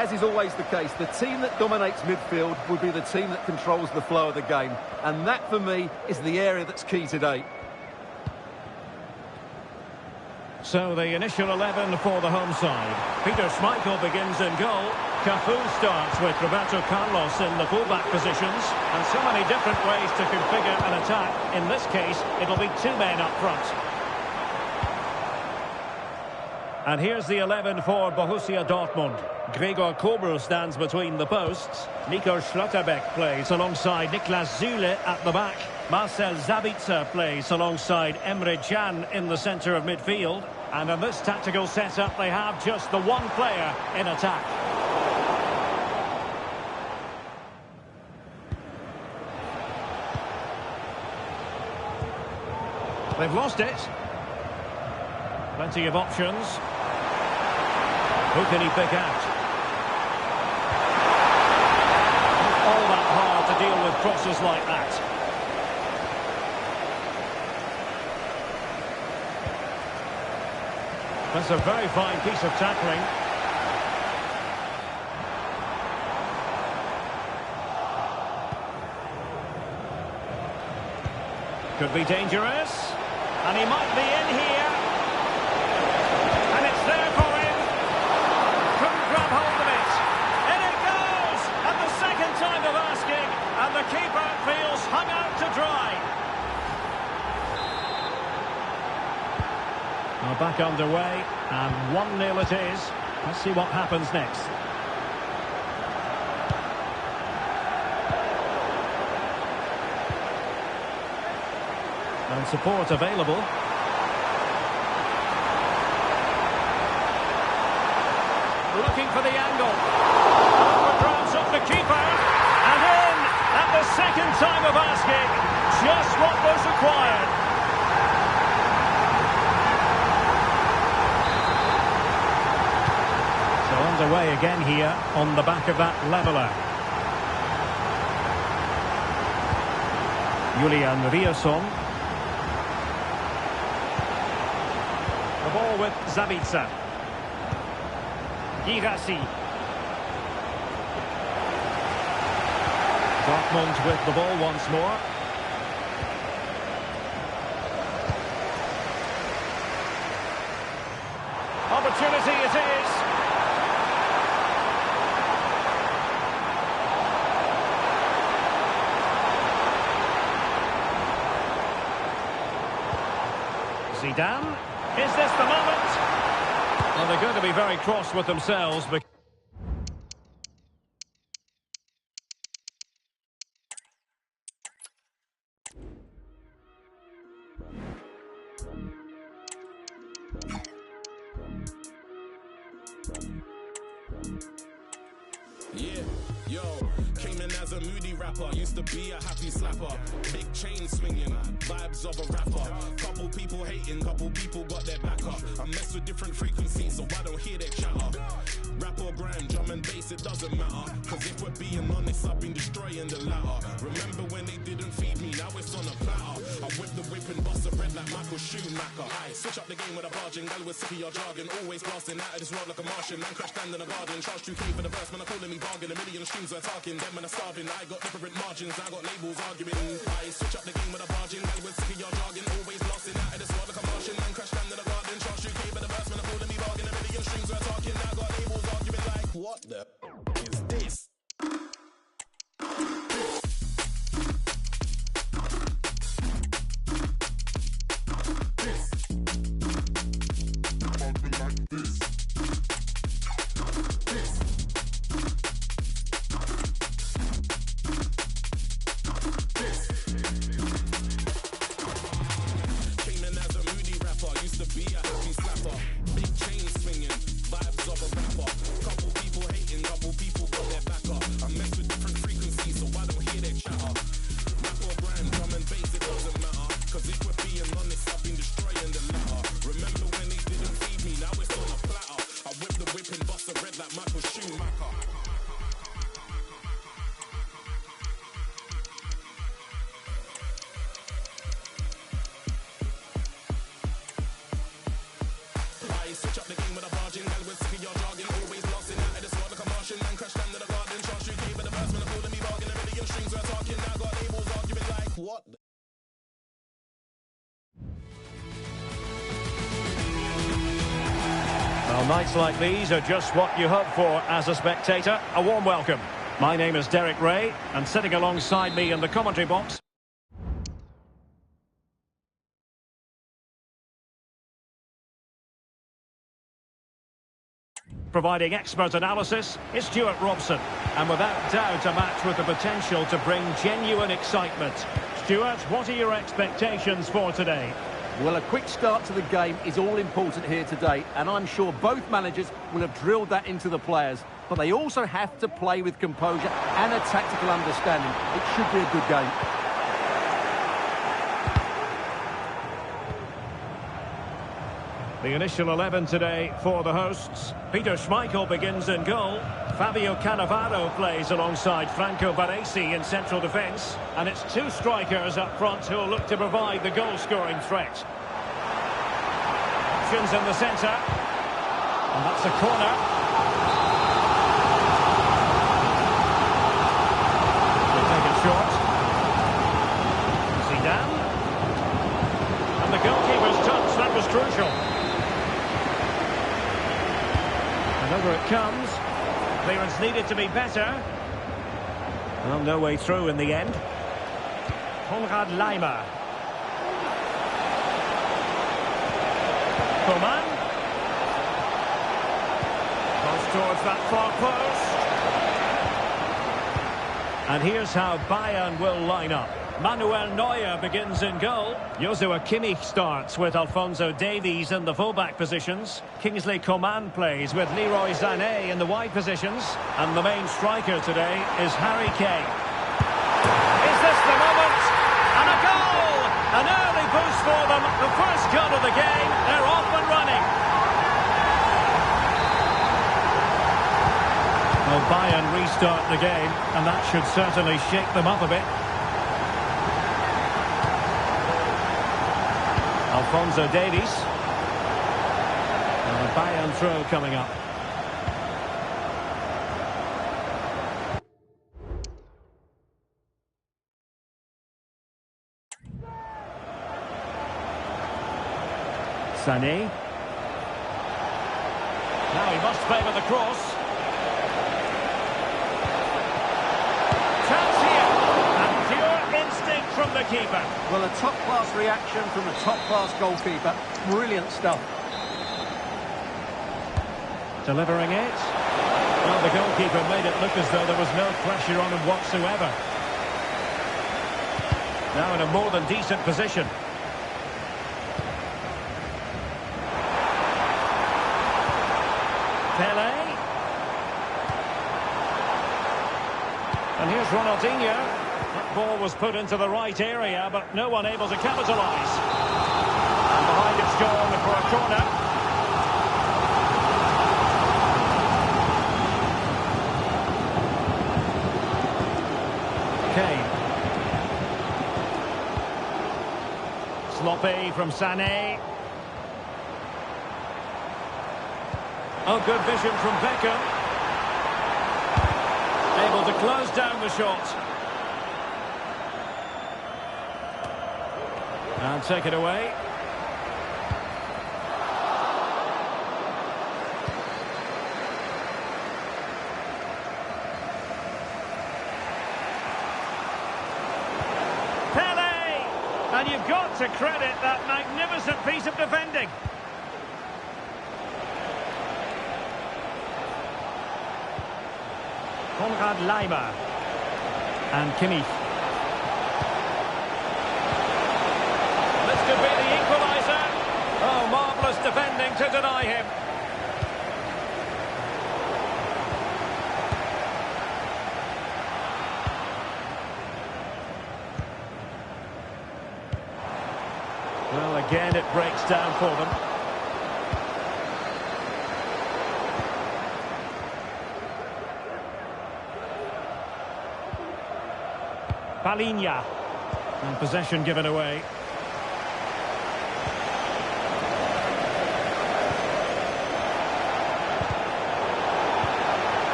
As is always the case, the team that dominates midfield will be the team that controls the flow of the game. And that, for me, is the area that's key today. So the initial 11 for the home side. Peter Schmeichel begins in goal. Cafu starts with Roberto Carlos in the fullback positions. And so many different ways to configure an attack. In this case, it'll be two men up front. And here's the 11 for Borussia Dortmund. Gregor Kobel stands between the posts. Nico Schlotterbeck plays alongside Niklas Süle at the back. Marcel Sabitzer plays alongside Emre Can in the centre of midfield. And in this tactical setup, they have just the one player in attack. They've lost it. Plenty of options. Who can he pick out? All that hard to deal with crosses like that. That's a very fine piece of tackling. Could be dangerous. And he might be in here. And it's there for him. Couldn't grab hold of it. In it goes! And the second time of asking. And the keeper feels hung out to dry. Now back underway. And 1-0 it is. Let's see what happens next. And support available. Looking for the angle. Overdraws off the keeper. And in at the second time of asking. Just what was required. So underway again here on the back of that leveller. Julian Rierson. The ball with Sabitzer. Girassi. Dortmund with the ball once more. Opportunity it is. Zidane. Is this the moment? Well, they're going to be very cross with themselves. Yeah, yo, came in as a moody rapper, used to be a happy slapper. Big chain swinging, vibes of a rapper. Couple people hating, couple people got their back up. I mess with different frequencies, so I don't hear their chatter. Rap or grime, drum and bass, it doesn't matter. Cause if we're being honest, I've been destroying the latter. Remember when they didn't feed me, now it's on a platter. I whip the whip and bust a red like Michael Schumacher. I switch up the game with a barging, gal with sick of your jargon. Always blasting out of this world like a Martian. Man crash land in a garden, charge 2K for the verse, man are calling me bargain. A million streams are talking, them man are starving. I got different margins, I got labels arguing. I switch up the game with a barging, gal with sick of your jargon. Always blasting out of this world like a Martian. Man crash land in a garden, charge 2K for the verse, man are calling me bargain. A million streams are talking, I got labels arguing like, what the is this? Switch up the game with a barging, gal with sick of your jargon. Always blasting out of this world like a Martian. Well, nights like these are just what you hope for as a spectator. A warm welcome. My name is Derek Ray, and sitting alongside me in the commentary box, providing expert analysis, is Stuart Robson. And without doubt, a match with the potential to bring genuine excitement. Stuart, what are your expectations for today? Well, a quick start to the game is all important here today, and I'm sure both managers will have drilled that into the players. But they also have to play with composure and a tactical understanding. It should be a good game. The initial 11 today for the hosts. Peter Schmeichel begins in goal. Fabio Cannavaro plays alongside Franco Baresi in central defence. And it's two strikers up front who will look to provide the goal-scoring threat. Options in the centre. And that's a corner. They take it short. Zidane. And the goalkeeper's touch, that was crucial. And over it comes. Clearance needed to be better. Well, no way through in the end. Konrad Laimer. Coman. Goes towards that far post. And here's how Bayern will line up. Manuel Neuer begins in goal. Joshua Kimmich starts with Alphonso Davies in the fullback positions. Kingsley Coman plays with Leroy Sané in the wide positions. And the main striker today is Harry Kane. Is this the moment? And a goal! An early boost for them. The first goal of the game. They're off and running. Well, Bayern restart the game, and that should certainly shake them up a bit. Alphonso Davies. And a Bayern throw coming up. Sané. Now he must favour the cross. Chance here. And pure instinct from the keeper. Well, a top-class reaction from a top-class goalkeeper. Brilliant stuff. Delivering it. Well, the goalkeeper made it look as though there was no pressure on him whatsoever. Now in a more than decent position. Pele. And here's Ronaldinho. That ball was put into the right area, but no one able to capitalise. And behind it's gone for a corner. Kane. Sloppy from Sané. Oh, good vision from Beckham. Able to close down the shot. And take it away. Pele! And you've got to credit that magnificent piece of defending. Konrad Laimer. And Kimmich. This could be the equaliser. Oh, marvellous defending to deny him. Well, again, it breaks down for them. Palinha. And possession given away.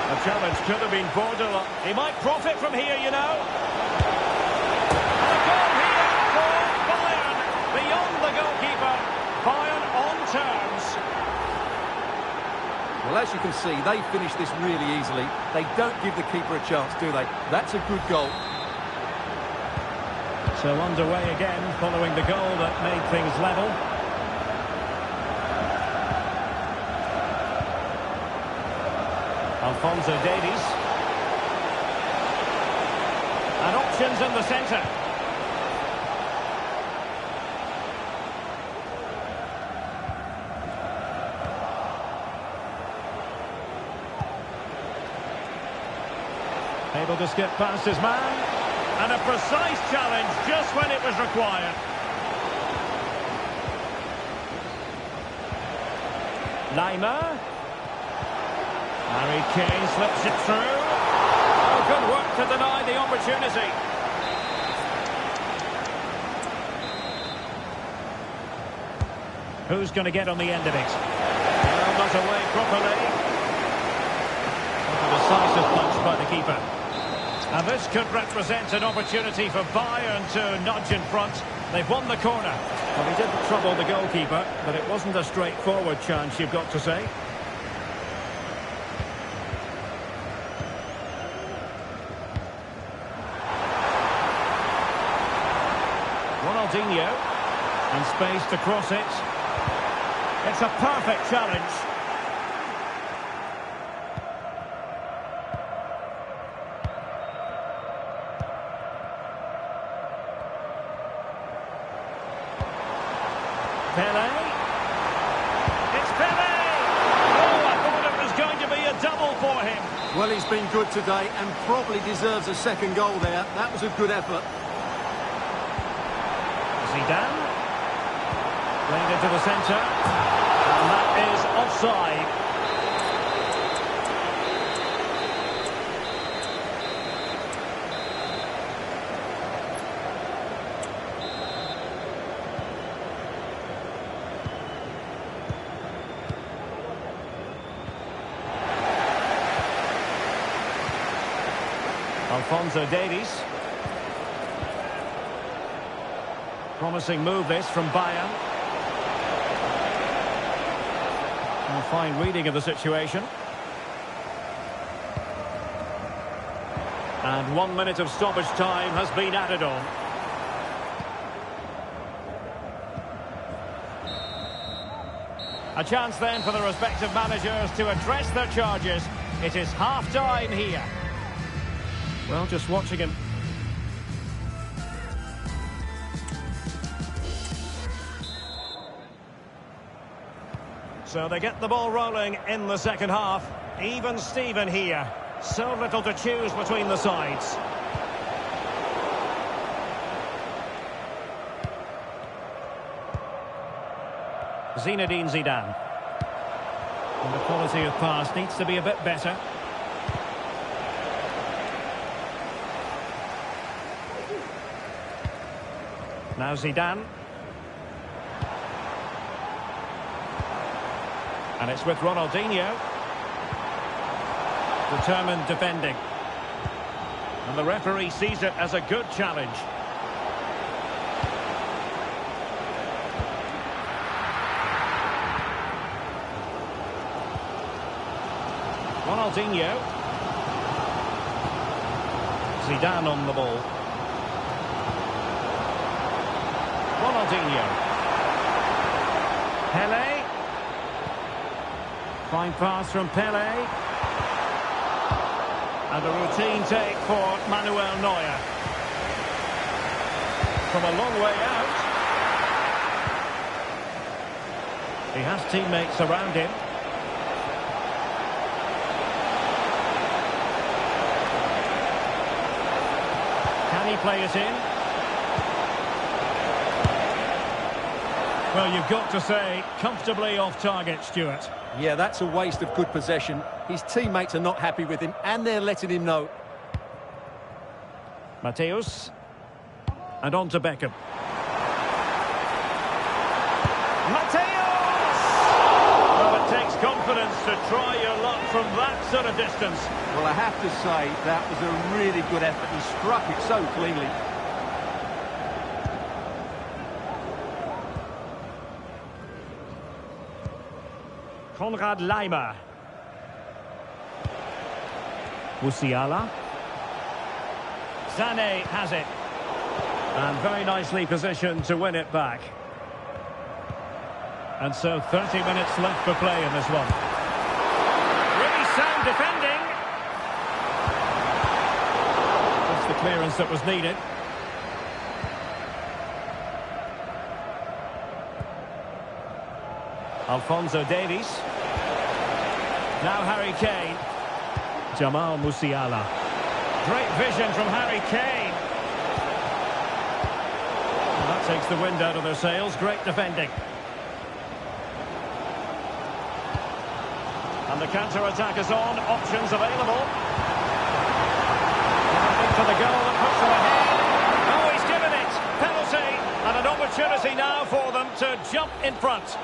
The challenge could have been borderline. He might profit from here, you know. And a goal here for Bayern. Beyond the goalkeeper. Bayern on terms. Well, as you can see, they finish this really easily. They don't give the keeper a chance, do they? That's a good goal. So underway again, following the goal that made things level. Alphonso Davies. And options in the centre. Able to skip past his man. And a precise challenge just when it was required. Lima. Harry Kane slips it through. Oh, good work to deny the opportunity. Who's going to get on the end of it? Well, not away properly. A decisive punch by the keeper. And this could represent an opportunity for Bayern to nudge in front. They've won the corner. Well, he didn't trouble the goalkeeper, but it wasn't a straightforward chance, you've got to say. Ronaldinho. And space to cross it. It's a perfect challenge. Pele. It's Pele! Oh, I thought it was going to be a double for him. Well, he's been good today and probably deserves a second goal there. That was a good effort. Zidane. Played into the centre. And that is offside. Alphonso Davies. Promising move this from Bayern. A fine reading of the situation. And 1 minute of stoppage time has been added on. A chance then for the respective managers to address their charges. It is half-time here. Well, just watching him. So they get the ball rolling in the second half. Even Steven here. So little to choose between the sides. Zinedine Zidane. And the quality of pass needs to be a bit better. Now Zidane. And it's with Ronaldinho. Determined defending. And the referee sees it as a good challenge. Ronaldinho. Zidane on the ball. Ronaldinho. Pele. Fine pass from Pele. And a routine take for Manuel Neuer. From a long way out. He has teammates around him. Can he play it in? Well, you've got to say, comfortably off target, Stuart. Yeah, that's a waste of good possession. His teammates are not happy with him, and they're letting him know. Mateus. And on to Beckham. Mateus! Well, it takes confidence to try your luck from that sort of distance. Well, I have to say, that was a really good effort. He struck it so cleanly. Konrad Lima. Musiala. Sané has it. And very nicely positioned to win it back. And so 30 minutes left for play in this one. Really sound defending. That's the clearance that was needed. Alphonso Davies. Now Harry Kane. Jamal Musiala. Great vision from Harry Kane. And that takes the wind out of their sails. Great defending. And the counter-attack is on. Options available. Looking for the goal that puts them ahead. Oh, he's given it. Penalty. And an opportunity now for them to jump in front.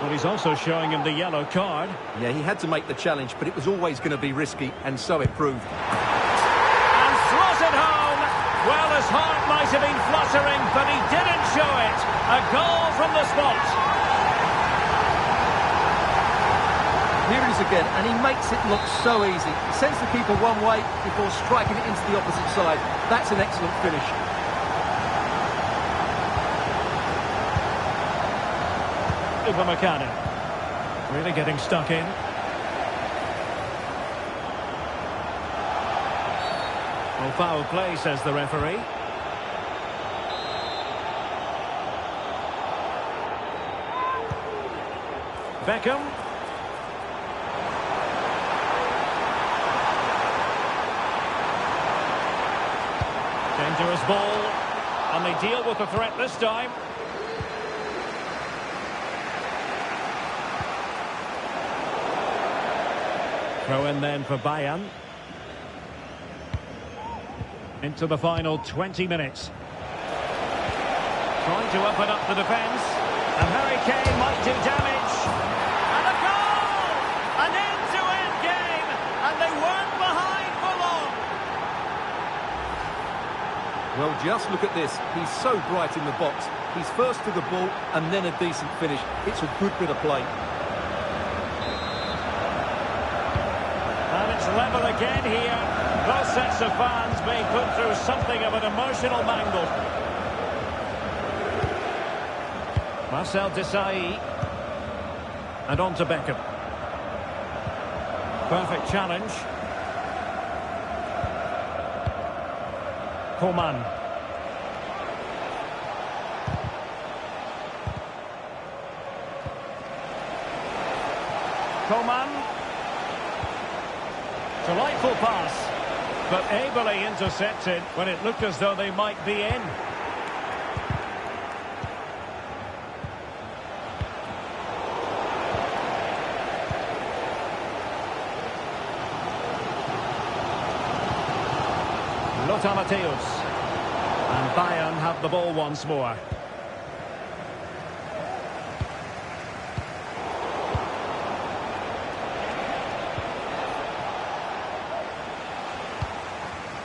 Well, he's also showing him the yellow card. Yeah, he had to make the challenge, but it was always going to be risky, and so it proved. And throws it home. Well, his heart might have been fluttering, but he didn't show it. A goal from the spot. Here it is again, and he makes it look so easy. He sends the keeper one way before striking it into the opposite side. That's an excellent finish. Upamecano. Really getting stuck in. Well, foul play, says the referee. Beckham. Dangerous ball. And they deal with the threat this time. Throw in then for Bayern. Into the final 20 minutes. Trying to open up the defence. And Harry Kane might do damage. And a goal! An end-to-end game. And they weren't behind for long. Well, just look at this. He's so bright in the box. He's first to the ball and then a decent finish. It's a good bit of play. Level again here. Both sets of fans being put through something of an emotional mangle. Marcel Desailly. And on to Beckham. Perfect challenge. Coman. Coman. Delightful pass, but ably intercepted when it looked as though they might be in. Lothar Matthäus. And Bayern have the ball once more.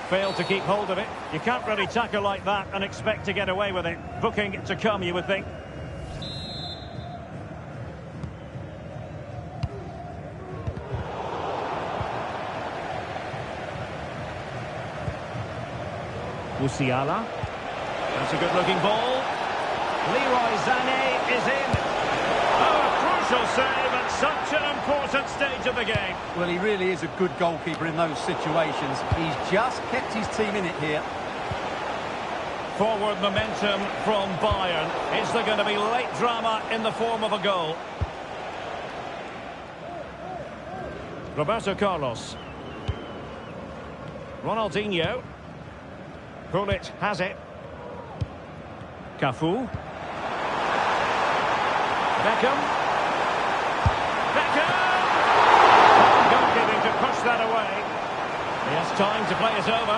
Failed to keep hold of it. You can't really tackle like that and expect to get away with it. Booking to come, you would think. Musiala. That's a good-looking ball. Leroy Sané is in. Oh, a crucial save at such an important stage of the game. Well, he really is a good goalkeeper in those situations. He's just kept his team in it here. Forward momentum from Bayern. Is there going to be late drama in the form of a goal? Roberto Carlos. Ronaldinho. Gullit has it. Cafu. Beckham. Beckham! Goalkeeping to push that away. He has time to play it over.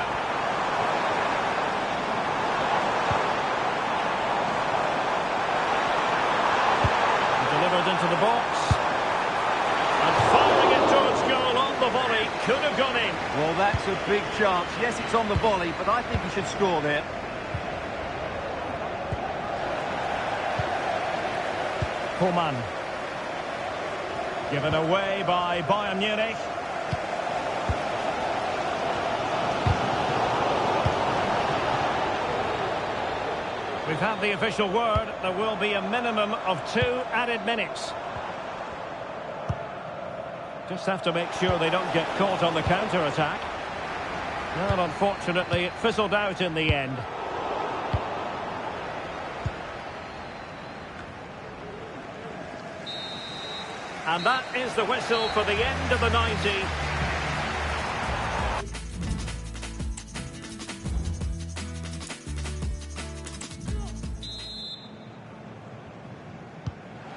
Delivered into the box. And firing it towards goal on the volley. Could have gone in. Well, that's a big chance. Yes, it's on the volley, but I think he should score there. Coman. Given away by Bayern Munich. We've had the official word. There will be a minimum of 2 added minutes. Just have to make sure they don't get caught on the counter-attack. Well, unfortunately, it fizzled out in the end. And that is the whistle for the end of the 90.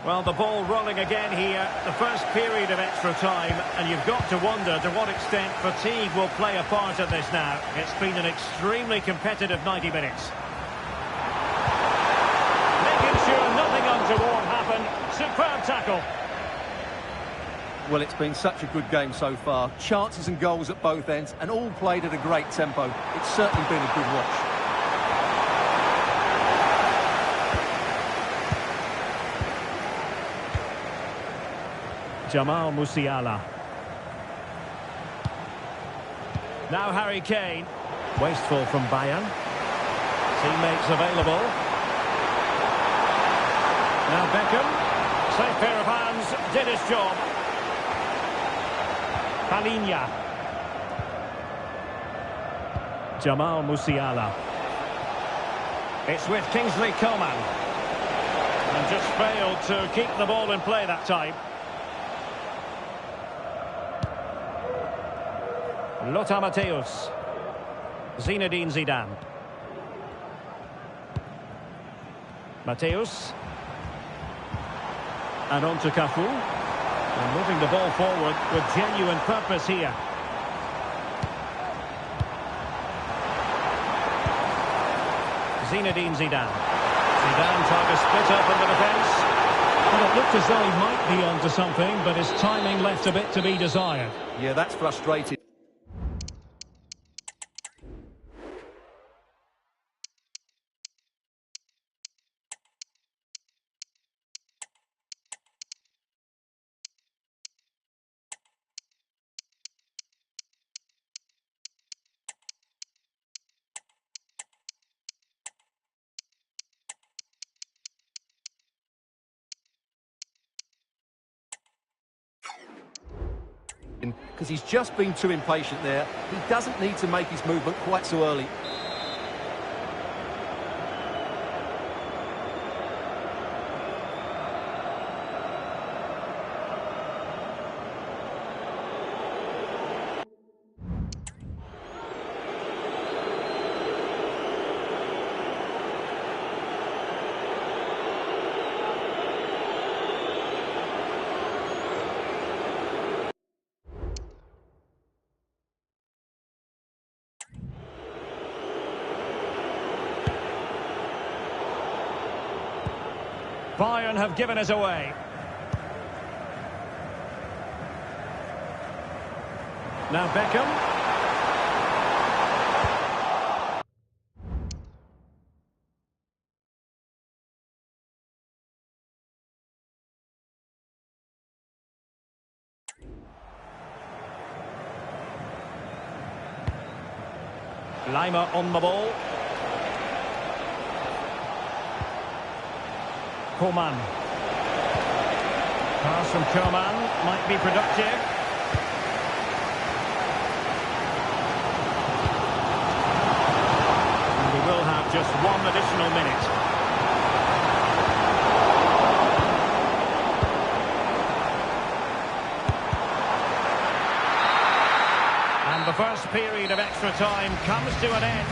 Well, the ball rolling again here, the first period of extra time, and you've got to wonder to what extent fatigue will play a part in this now. It's been an extremely competitive 90 minutes. Making sure nothing untoward happened. Superb tackle. Well, it's been such a good game so far. Chances and goals at both ends, and all played at a great tempo. It's certainly been a good watch. Jamal Musiala. Now Harry Kane. Wasteful from Bayern. Teammates available. Now Beckham. Safe pair of hands. Did his job. Palinya. Jamal Musiala. It's with Kingsley Coman. And just failed to keep the ball in play that time. Lothar Matthäus. Zinedine Zidane. Matthäus. And on to Cafu. And moving the ball forward with genuine purpose here. Zinedine Zidane. Zidane tried to split up in the defence. Well, it looked as though he might be onto something, but his timing left a bit to be desired. Yeah, that's frustrating. Because he's just been too impatient there. He doesn't need to make his movement quite so early. Bayern have given us away. Now Beckham. Lima on the ball. Coman. Pass from Coman might be productive. And we will have just one additional minute. And the first period of extra time comes to an end.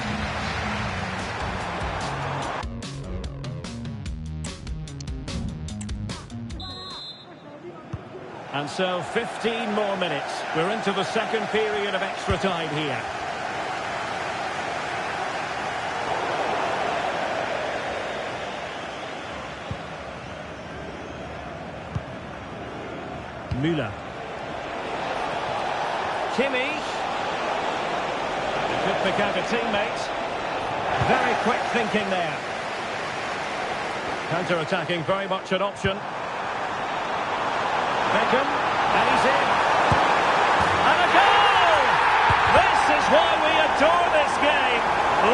And so 15 more minutes. We're into the second period of extra time here. Müller. Kimmich. Could pick out a teammate. Very quick thinking there. Counter-attacking, very much an option. Beckham, and he's in. And a goal! This is why we adore this game.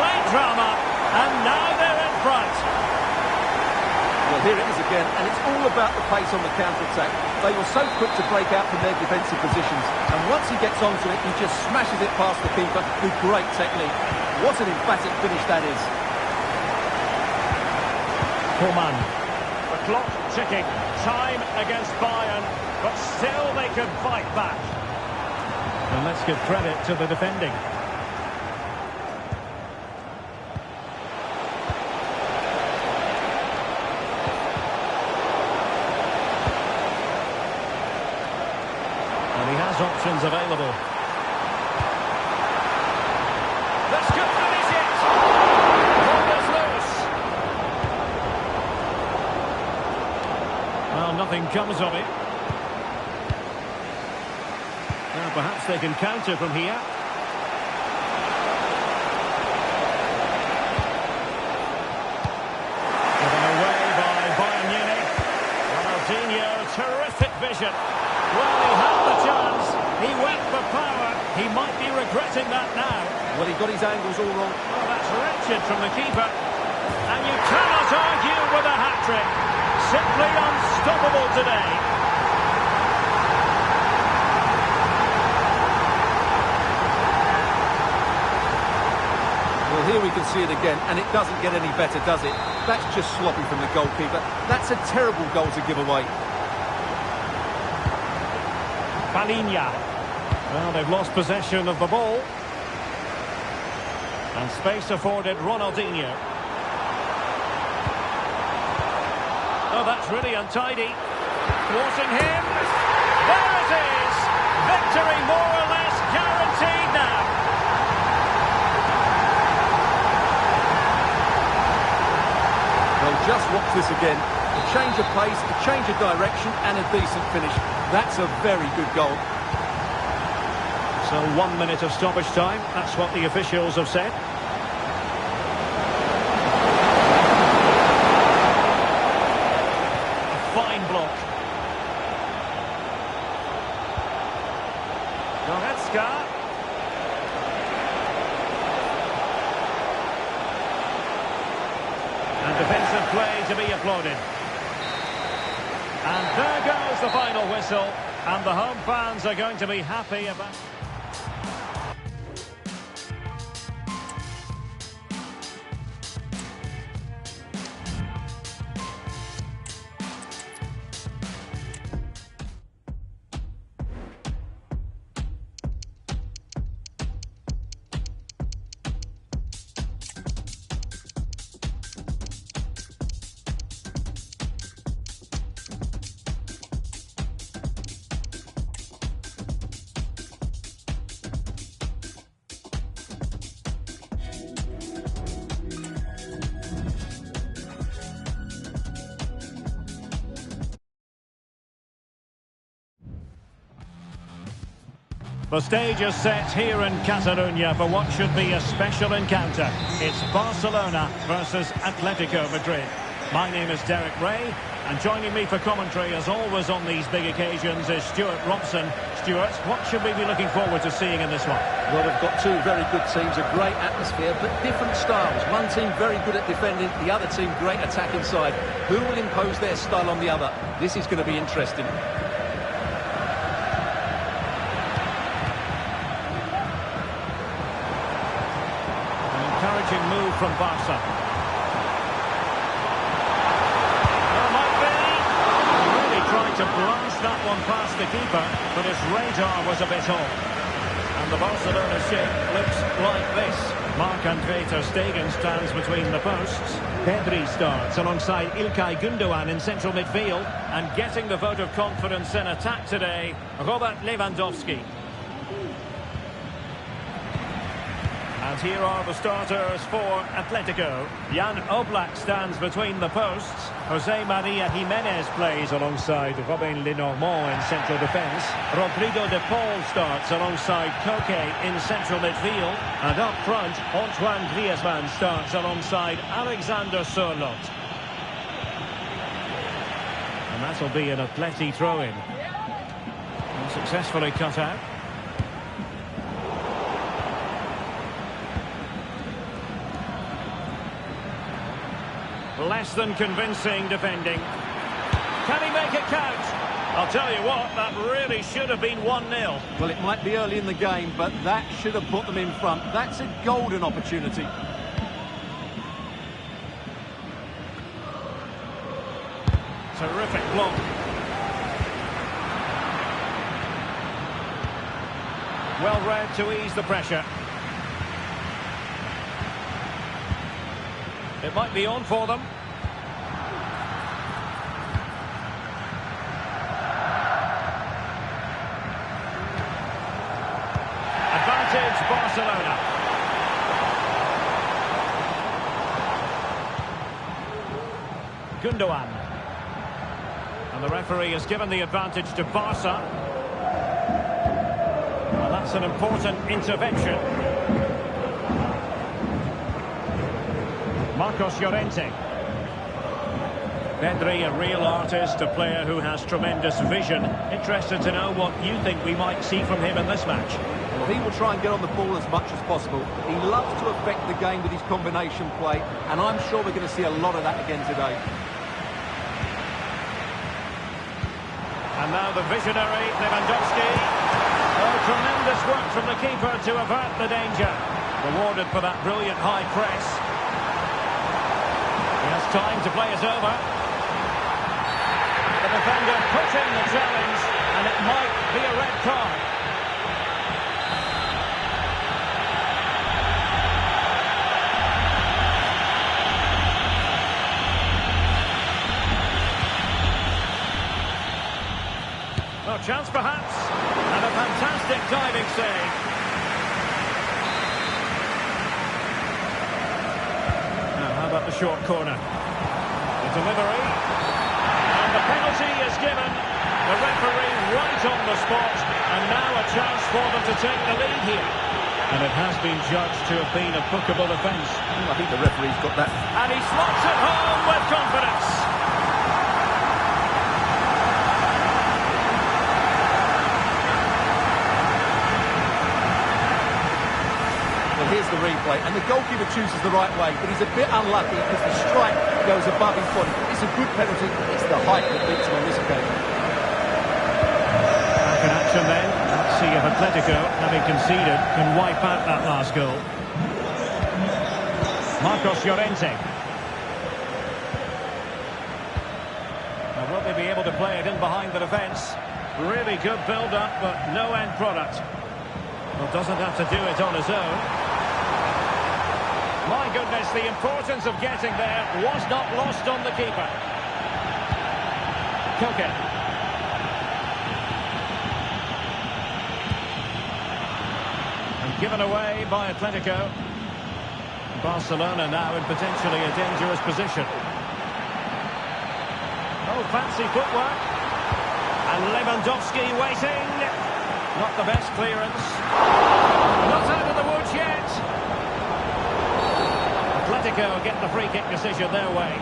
Late drama, and now they're in front. Well, here it is again, and it's all about the pace on the counter-attack. They were so quick to break out from their defensive positions, and once he gets onto it, he just smashes it past the keeper with great technique. What an emphatic finish that is. Coman. The clock ticking. Time against Bayern, but still they can fight back. And let's give credit to the defending. Options available. This could finish it. Ball is loose. Well, nothing comes of it. Now, perhaps they can counter from here. Given away by Bayern Munich. Ronaldinho, terrific vision. Well, he had the chance. He went for power. He might be regretting that now. Well, he got his angles all wrong. Oh, that's wretched from the keeper. And you cannot argue with a hat-trick. Simply unstoppable today. Well, here we can see it again, and it doesn't get any better, does it? That's just sloppy from the goalkeeper. That's a terrible goal to give away. Palinha. Well, they've lost possession of the ball. And space afforded Ronaldinho. Oh, that's really untidy. Thwarting him. There it is! Victory more or less guaranteed now. Well, just watch this again. A change of pace, a change of direction, and a decent finish. That's a very good goal. So 1 minute of stoppage time. That's what the officials have said. A fine block. Goretzka. And defensive play to be applauded. And there goes the final whistle. And the home fans are going to be happy about... The stage is set here in Catalonia for what should be a special encounter. It's Barcelona versus Atletico Madrid. My name is Derek Ray, and joining me for commentary, as always on these big occasions, is Stuart Robson. Stuart, what should we be looking forward to seeing in this one? Well, we've got two very good teams, a great atmosphere, but different styles. One team very good at defending, the other team great attack inside. Who will impose their style on the other? This is going to be interesting. Encouraging move from Barca. Well, might be. He really tried to blast that one past the keeper, but his radar was a bit off. And the Barcelona shape looks like this. Marc-Andre ter Stegen stands between the posts. Pedri starts alongside İlkay Gündoğan in central midfield. And getting the vote of confidence in attack today, Robert Lewandowski. And here are the starters for Atletico. Jan Oblak stands between the posts. Jose Maria Jimenez plays alongside Robin Lenormand in central defence. Rodrigo de Paul starts alongside Koke in central midfield. And up front, Antoine Griezmann starts alongside Alexander Sørloth. And that'll be an Atleti throw-in. Successfully cut out. Less than convincing defending. Can he make it count? I'll tell you what, that really should have been 1-0. Well, it might be early in the game, but that should have put them in front. That's a golden opportunity. Terrific block. Well read to ease the pressure. It might be on for them. Advantage Barcelona. Gundogan. And the referee has given the advantage to Barca. Well, that's an important intervention. Marcos Llorente. Pedri, a real artist, a player who has tremendous vision. Interested to know what you think we might see from him in this match. Well, he will try and get on the ball as much as possible. He loves to affect the game with his combination play, and I'm sure we're going to see a lot of that again today. And now the visionary, Lewandowski. Oh, tremendous work from the keeper to avert the danger. Rewarded for that brilliant high press. He has time to play us over. The defender put in the challenge, and it might be a red card. No chance perhaps, and a fantastic diving save. Now, how about the short corner? The delivery. And the penalty is given. The referee right on the spot. And now a chance for them to take the lead here. And it has been judged to have been a bookable offence. I think the referee's got that. And he slots it home with confidence. Here's the replay, and the goalkeeper chooses the right way, but he's a bit unlucky because the strike goes above his body. It's a good penalty. It's the height that beats him on this occasion. Back in action then. Let's see if Atletico, having conceded, can wipe out that last goal. Marcos Llorente. Now, will they be able to play it in behind the defence? Really good build-up, but no end product. Well, doesn't have to do it on his own. My goodness, the importance of getting there was not lost on the keeper. Koke. And given away by Atletico. Barcelona now in potentially a dangerous position. Oh, fancy footwork. And Lewandowski waiting. Not the best clearance. Not out of the woods yet. Atletico get the free kick decision their way.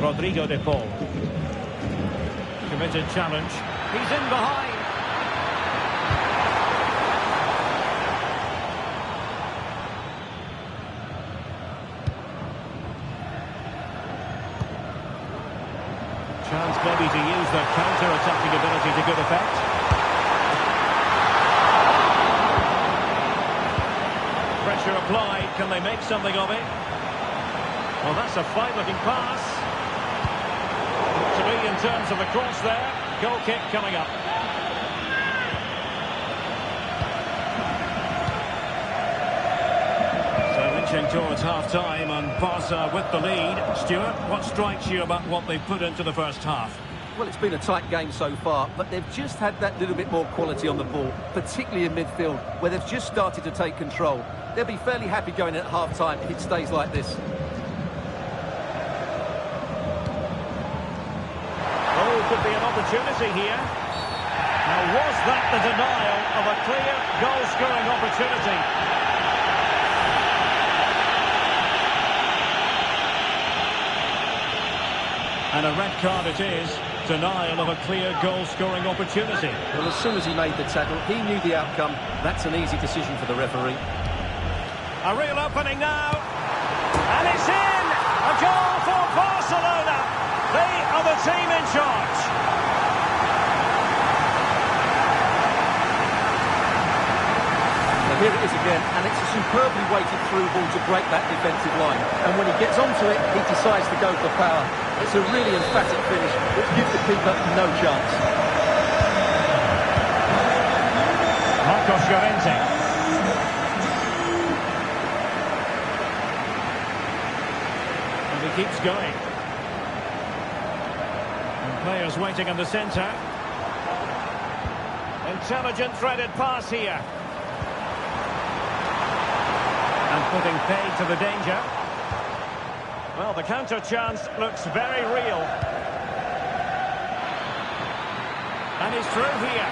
Rodrigo de Paul. Committed challenge. He's in behind. Chance maybe to use their counter-attacking ability to good effect. Pressure applied. Can they make something of it? Well, that's a fine-looking pass. To be in terms of the cross there. Goal kick coming up. Inching towards half-time and Barca with the lead. Stuart, what strikes you about what they've put into the first half? Well, it's been a tight game so far, but they've just had that little bit more quality on the ball, particularly in midfield, where they've just started to take control. They'll be fairly happy going in at half-time if it stays like this. Oh, could be an opportunity here. Now, was that the denial of a clear goal-scoring opportunity? And a red card it is. denial of a clear goal-scoring opportunity. Well, as soon as he made the tackle, he knew the outcome. That's an easy decision for the referee. A real opening now. And it's in! A goal for Barcelona. They are the team in charge. Now here it is again, and it's a superbly weighted through ball to break that defensive line. And when he gets onto it, he decides to go for power. It's a really emphatic finish, which gives the keeper no chance. Marcos Llorente. And he keeps going. And players waiting in the centre. Intelligent threaded pass here. And putting paid to the danger. Well, the counter chance looks very real. And he's through here.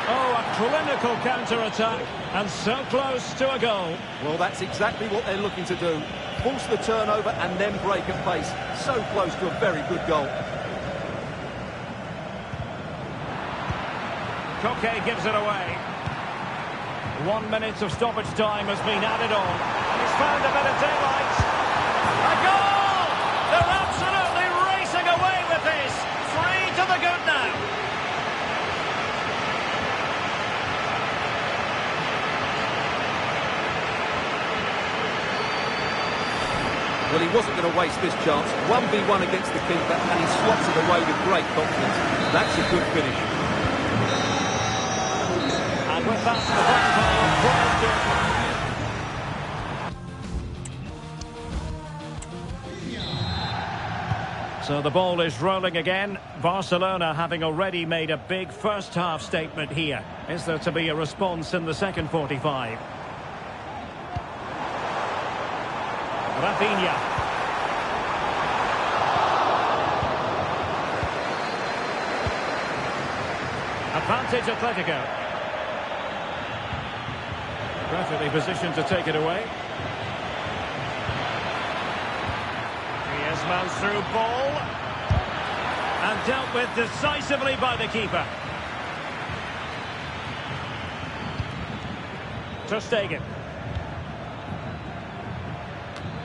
Oh, a clinical counter-attack. And so close to a goal. Well, that's exactly what they're looking to do. Force the turnover and then break at pace. So close to a very good goal. Koke gives it away. 1 minute of stoppage time has been added on. And he's found a bit of daylight. A goal! They're absolutely racing away with this. 3 to the good now. Well, he wasn't going to waste this chance. 1v1 against the keeper, and he slots it away with great confidence. That's a good finish. And with that, the first half. So the ball is rolling again. Barcelona having already made a big first half statement here. Is there to be a response in the second 45? Rafinha. Advantage Atletico. Perfectly positioned to take it away. Man's through ball. And dealt with decisively by the keeper. Ter Stegen.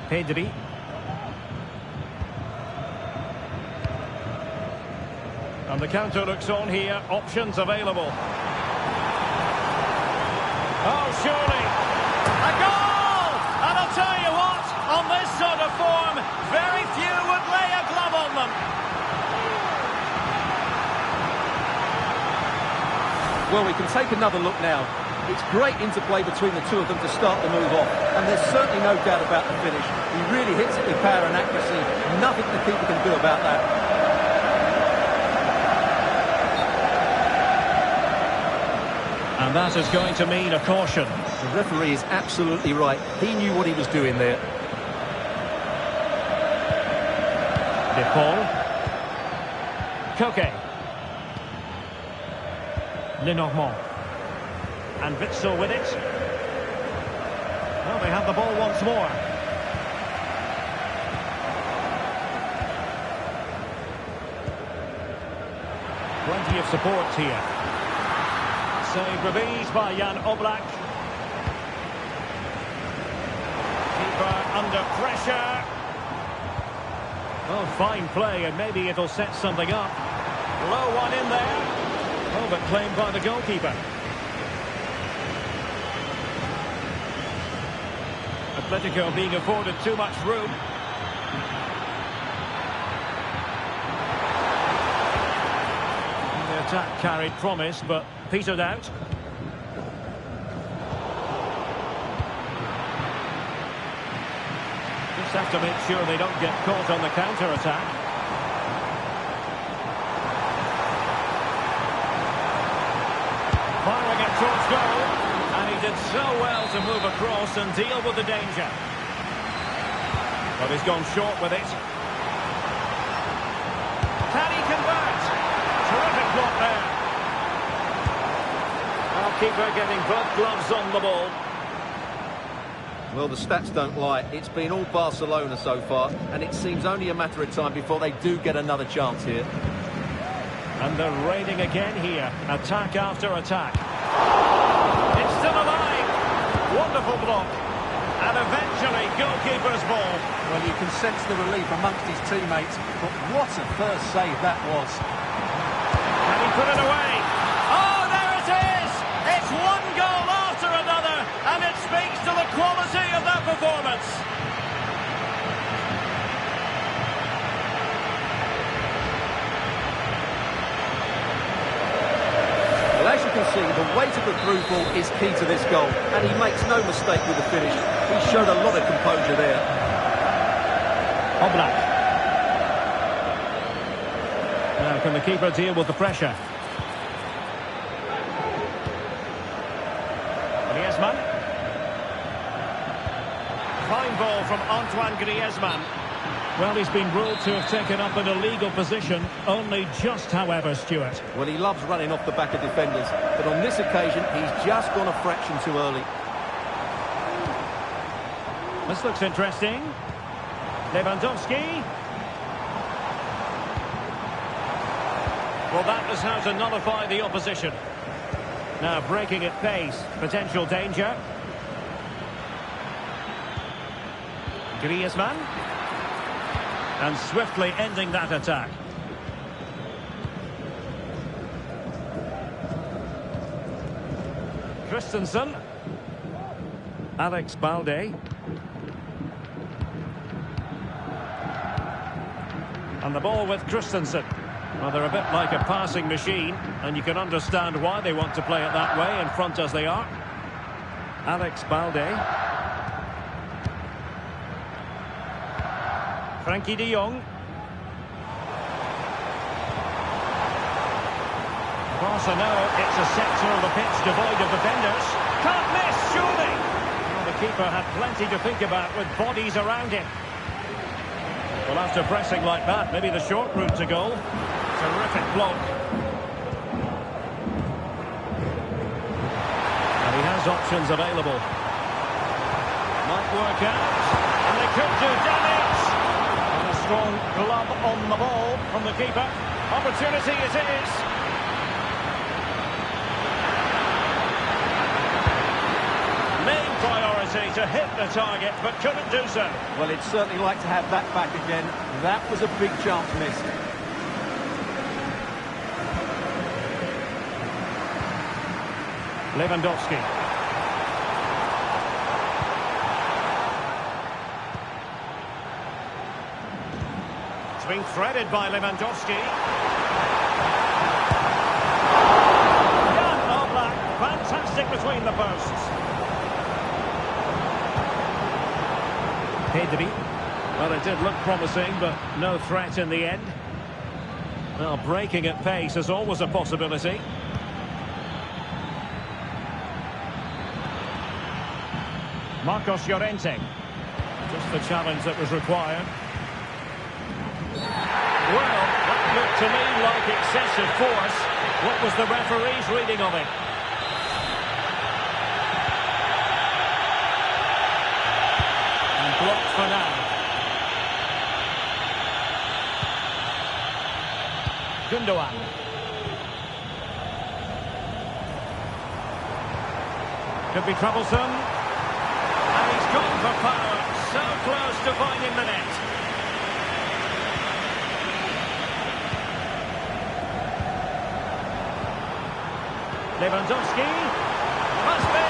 Pedri. And the counter looks on here. Options available. Oh, surely. A goal! And I'll tell you what, on this sort of form, very few would lay a glove on them. Well, we can take another look now. It's great interplay between the two of them to start the move off. And there's certainly no doubt about the finish. He really hits it with power and accuracy. Nothing the keeper can do about that. And that is going to mean a caution. The referee is absolutely right. He knew what he was doing there. De Paul. Koke. Lenormand. And Witsel with it. Well, they have the ball once more. Plenty of support here. Save released by Jan Oblak. Keeper under pressure. Oh, fine play, and maybe it'll set something up. Low one in there. Oh, but claimed by the goalkeeper. Atletico being afforded too much room. The attack carried promise, but petered out. Just have to make sure they don't get caught on the counter-attack. Firing it towards goal. And he did so well to move across and deal with the danger. But he's gone short with it. Can he convert? Terrific block there. Our keeper getting both gloves on the ball. Well, the stats don't lie. It's been all Barcelona so far, and it seems only a matter of time before they do get another chance here. And they're raining again here. Attack after attack. It's still alive. Wonderful block. And eventually, goalkeeper's ball. Well, you can sense the relief amongst his teammates. But what a first save that was. Can he put it away? Oh, there it is! It's one goal after another. And it speaks to the quality of that performance. As you can see, the weight of the through ball is key to this goal, and he makes no mistake with the finish. He showed a lot of composure there. Oblak. Now, can the keeper deal with the pressure? Griezmann. Fine ball from Antoine Griezmann. Well, he's been ruled to have taken up an illegal position, only just, however, Stuart. Well, he loves running off the back of defenders, but on this occasion, he's just gone a fraction too early. This looks interesting. Lewandowski. Well, that is how to nullify the opposition. Now, breaking at pace, potential danger. Griezmann. And swiftly ending that attack. Christensen. Alex Balde. And the ball with Christensen. Well, they're a bit like a passing machine, and you can understand why they want to play it that way, in front as they are. Alex Balde. Frankie de Jong. Barcelona, it's a sector of the pitch devoid of defenders. Can't miss, surely! Well, the keeper had plenty to think about with bodies around him. Well, after pressing like that, maybe the short route to goal. Terrific block. And he has options available. Might work out. And they could do damage. Strong glove on the ball from the keeper. Opportunity it is. Main priority to hit the target, but couldn't do so. Well, he'd certainly like to have that back again. That was a big chance missed. Lewandowski. Being threaded by Lewandowski. Jan Oblak, fantastic between the posts. Pedri. Well, it did look promising, but no threat in the end. Well, breaking at pace is always a possibility. Marcos Llorente. Just the challenge that was required. Well, that looked to me like excessive force. What was the referee's reading of it? And blocked for now. Gundogan. Could be troublesome. And he's gone for power. So close to finding the net. Lewandowski must be.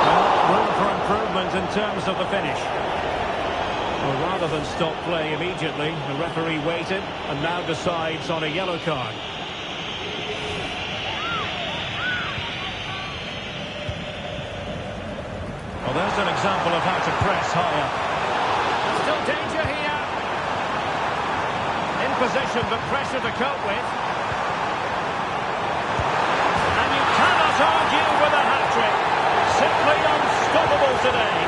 Well, room for improvement in terms of the finish. Well, rather than stop play immediately, the referee waited and now decides on a yellow card. Well, there's an example of how to press higher. There's still danger here. In position, but pressure to cope with. Argue with a hat-trick. Simply unstoppable today.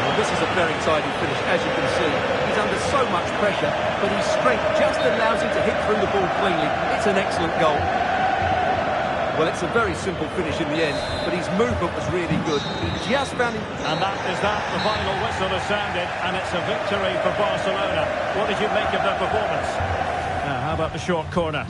Well, this is a very tidy finish, as you can see. He's under so much pressure, but his strength just allows him to hit through the ball cleanly. It's an excellent goal. Well, it's a very simple finish in the end, but his movement was really good. He just found him... And that is that. The final whistle has sounded, and it's a victory for Barcelona. What did you make of their performance? How about the short corner?